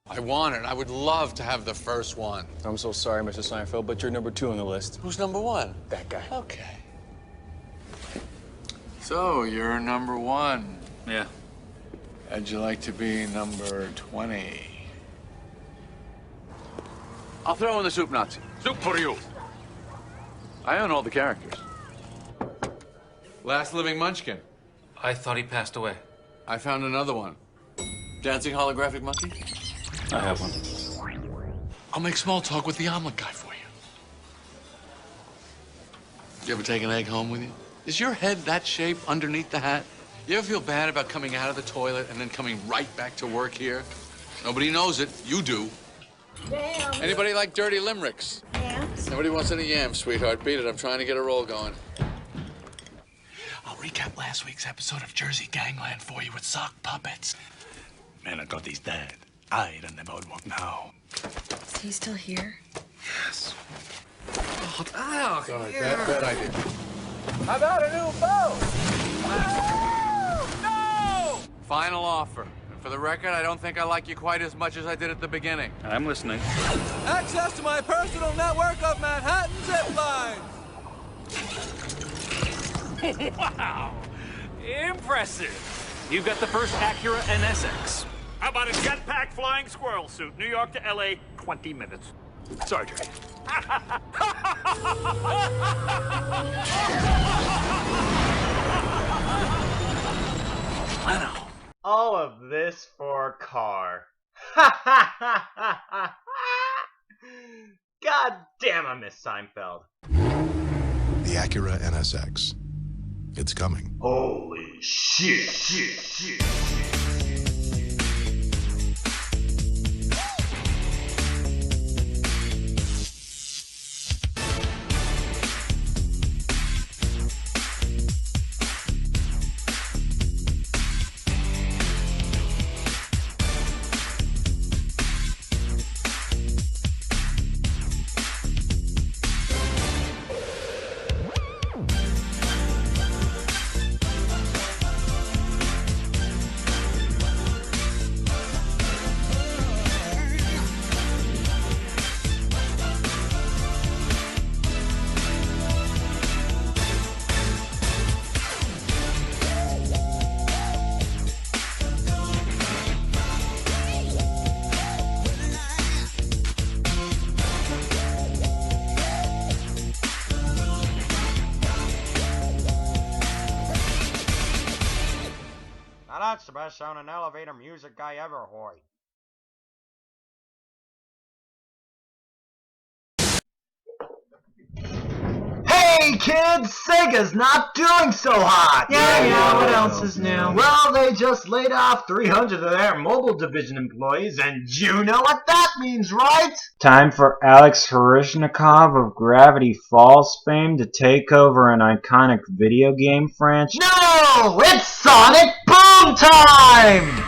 I want it. I would love to have the first one. I'm so sorry, Mr. Seinfeld, but you're number 2 on the list. Who's number 1? That guy. Okay. So, you're number 1. Yeah. How'd you like to be number 20? I'll throw in the soup Nazi. Soup for you. I own all the characters. Last living Munchkin. I thought he passed away. I found another one. Dancing holographic monkey? I have one. I'll make small talk with the omelet guy for you. You ever take an egg home with you? Is your head that shape underneath the hat? You ever feel bad about coming out of the toilet and then coming right back to work here? Nobody knows it. You do. Yams. Anybody like dirty limericks? Yams. Nobody wants any yams, sweetheart. Beat it. I'm trying to get a roll going. I'll recap last week's episode of Jersey Gangland for you with sock puppets. Man, I got these dead. I run the boardwalk now. Is he still here? Yes. Oh, sorry. Bad idea. How about a new boat? No! Final offer. And for the record, I don't think I like you quite as much as I did at the beginning. I'm listening. Access to my personal network of Manhattan zip lines. Wow! Impressive. You've got the first Acura NSX. How about a jetpack flying squirrel suit? New York to LA, 20 minutes. Sorry, Jerry. I know. All of this for a car. Ha ha ha ha ha! God damn, I miss Seinfeld. The Acura NSX. It's coming. Holy shit. That's the best sounding elevator music I ever heard. Hey kids, Sega's not doing so hot! Yeah, what else is new? Well, they just laid off 300 of their mobile division employees, and you know what that means, right? Time for Alex Harishnikov of Gravity Falls fame to take over an iconic video game franchise. No! It's Sonic Boom time!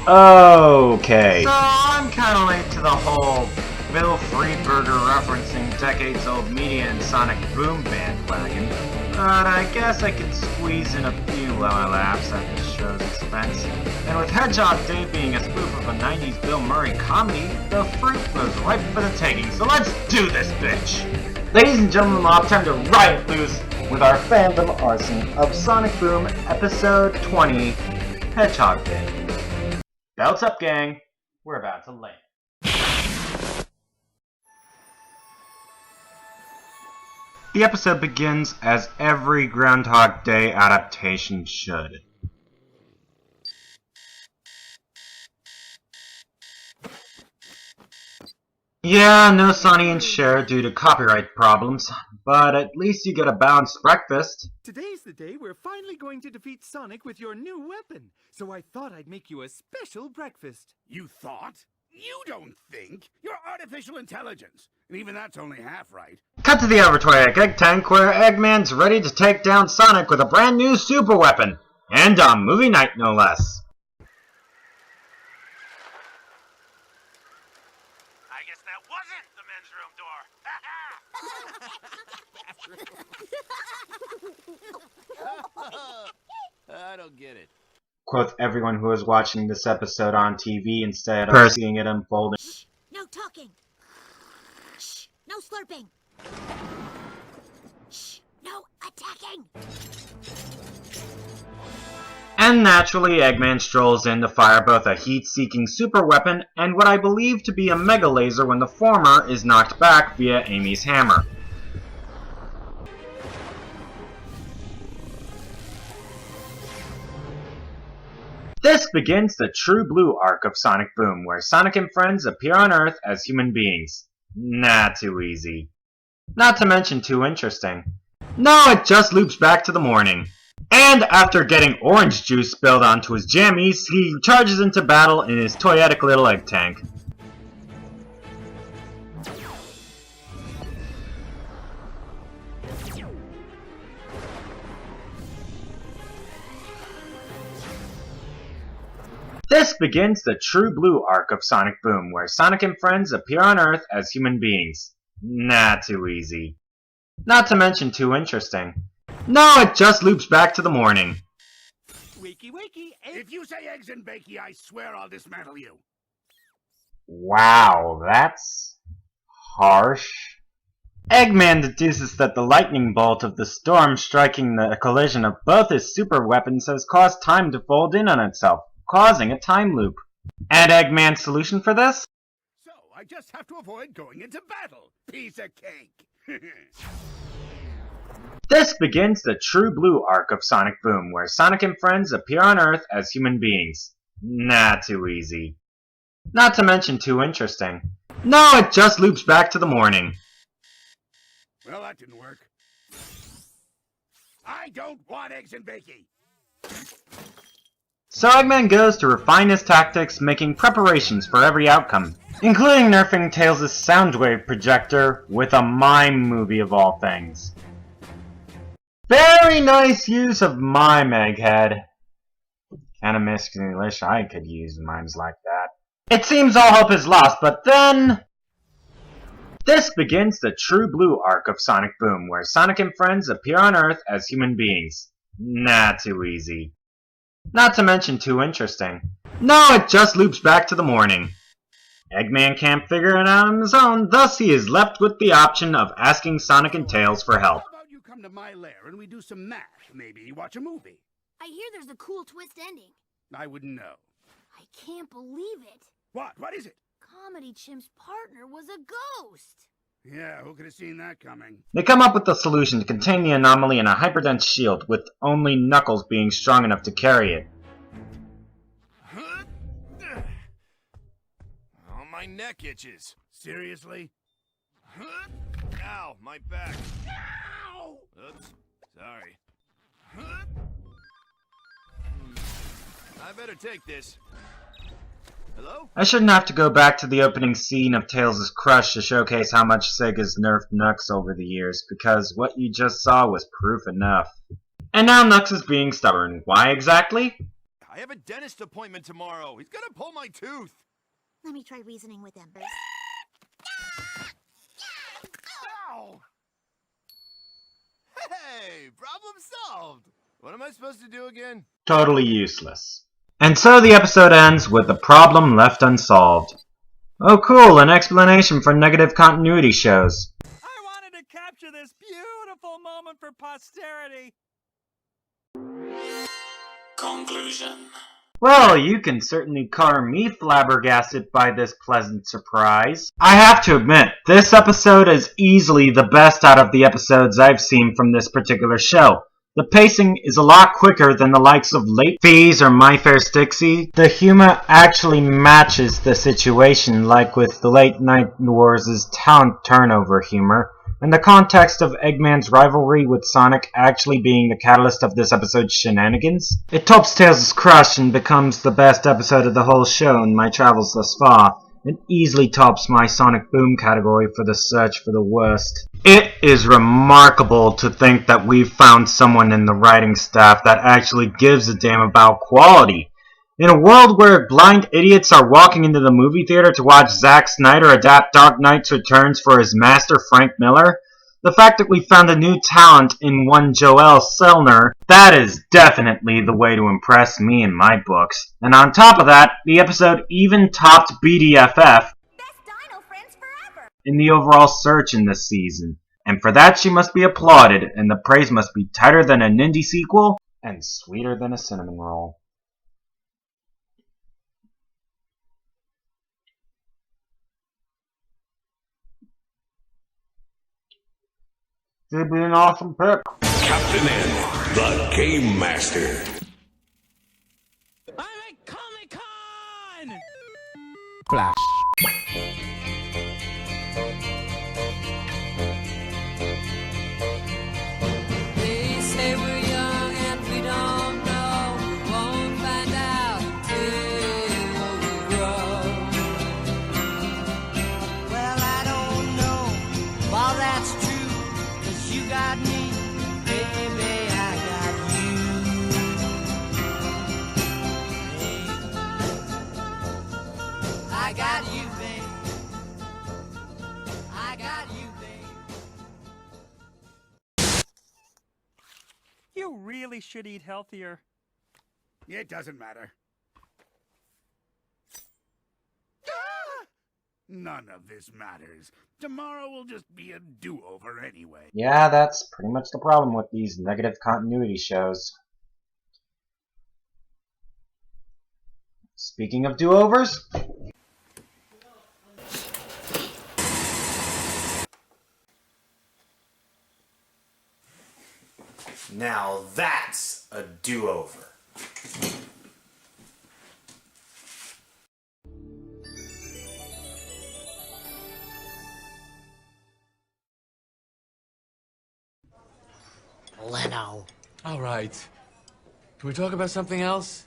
Okay. So I'm kinda late to the whole Bill Friedberger referencing decades-old media and Sonic Boom bandwagon, but I guess I could squeeze in a few while I laughs at the show's expense. And with Hedgehog Day being a spoof of a 90s Bill Murray comedy, the fruit was ripe for the taking, so let's do this bitch! Ladies and gentlemen, mob, time to riot loose with our fandom arson of Sonic Boom Episode 20, Hedgehog Day. Belts up, gang. We're about to land. The episode begins as every Groundhog Day adaptation should. Yeah, no Sonny and Cher due to copyright problems, but at least you get a balanced breakfast. Today's the day we're finally going to defeat Sonic with your new weapon, so I thought I'd make you a special breakfast. You thought? You don't think. You're artificial intelligence. And even that's only half right. Cut to the Overtoy Egg Tank where Eggman's ready to take down Sonic with a brand new super weapon. And on movie night, no less. I guess that wasn't the men's room door. I don't get it. quote everyone who is watching this episode on TV instead of seeing it unfold. Shh! No talking! Shh! No slurping! Shh! No attacking! And naturally, Eggman strolls in to fire both a heat-seeking super weapon and what I believe to be a mega laser when the former is knocked back via Amy's hammer. This begins the True Blue arc of Sonic Boom, where Sonic and friends appear on Earth as human beings. Not too easy. Not to mention too interesting. No, it just loops back to the morning. And after getting orange juice spilled onto his jammies, he charges into battle in his toyetic little egg tank. This begins the True Blue arc of Sonic Boom, where Sonic and friends appear on Earth as human beings. Not too easy. Not to mention too interesting. No, it just loops back to the morning. Wakey, wakey. If you say eggs and bakey, I swear I'll dismantle you. Wow, that's harsh. Eggman deduces that the lightning bolt of the storm striking the collision of both his super weapons has caused time to fold in on itself, causing a time loop. And Eggman's solution for this? So, I just have to avoid going into battle. Piece of cake. This begins the True Blue arc of Sonic Boom, where Sonic and friends appear on Earth as human beings. Not too easy. Not to mention too interesting. No, it just loops back to the morning. Well, that didn't work. I don't want eggs and bakey. So Eggman goes to refine his tactics, making preparations for every outcome, including nerfing Tails' Soundwave projector with a mime movie of all things. Very nice use of mime, Egghead. Kinda wish I could use mimes like that. It seems all hope is lost, but then... This begins the True Blue arc of Sonic Boom, where Sonic and friends appear on Earth as human beings. Not too easy. Not to mention too interesting. No, it just loops back to the morning. Eggman can't figure it out on his own, thus he is left with the option of asking Sonic and Tails for help. How about you come to my lair and we do some math, maybe watch a movie? I hear there's a cool twist ending. I wouldn't know. I can't believe it. What? What is it? Comedy Chim's partner was a ghost. Yeah, who could have seen that coming? They come up with a solution to contain the anomaly in a hyperdense shield, with only Knuckles being strong enough to carry it. Oh, my neck itches. Seriously? Ow, my back. Ow! Oops, sorry. I better take this. Hello? I shouldn't have to go back to the opening scene of Tails' Crush to showcase how much Sega's nerfed Knux over the years, because what you just saw was proof enough. And now Knux is being stubborn. Why exactly? I have a dentist appointment tomorrow. He's gonna pull my tooth. Let me try reasoning with them. Ow! Hey, problem solved. What am I supposed to do again? Totally useless. And so the episode ends with the problem left unsolved. Oh cool, an explanation for negative continuity shows. I wanted to capture this beautiful moment for posterity. Conclusion. Well, you can certainly color me flabbergasted by this pleasant surprise. I have to admit, this episode is easily the best out of the episodes I've seen from this particular show. The pacing is a lot quicker than the likes of Late Fees or My Fair Stixie. The humor actually matches the situation, like with the Late Night Wars' talent turnover humor, and the context of Eggman's rivalry with Sonic actually being the catalyst of this episode's shenanigans. It tops Tails' Crush and becomes the best episode of the whole show in my travels thus far. It easily tops my Sonic Boom category for the search for the worst. It is remarkable to think that we've found someone in the writing staff that actually gives a damn about quality. In a world where blind idiots are walking into the movie theater to watch Zack Snyder adapt Dark Knight's Returns for his master Frank Miller, The fact that we found a new talent in one Joel Selner, that is definitely the way to impress me in my books. And on top of that, the episode even topped BDFF Best dino friends forever. in the overall search in this season. And for that she must be applauded, and the praise must be tighter than a Nindy sequel and sweeter than a cinnamon roll. It'd be an awesome pick. Captain N, the Game Master. I'm at Comic-Con! Flash. They say we're young and we don't know. We won't find out till we grow. Well, I don't know if all that's true, 'cause you got me, baby, I got you. I got you, babe. I got you, babe. You really should eat healthier. It doesn't matter. None of this matters. Tomorrow will just be a do-over anyway. Yeah, that's pretty much the problem with these negative continuity shows. Speaking of do-overs, now that's a do-over. All right. Can we talk about something else?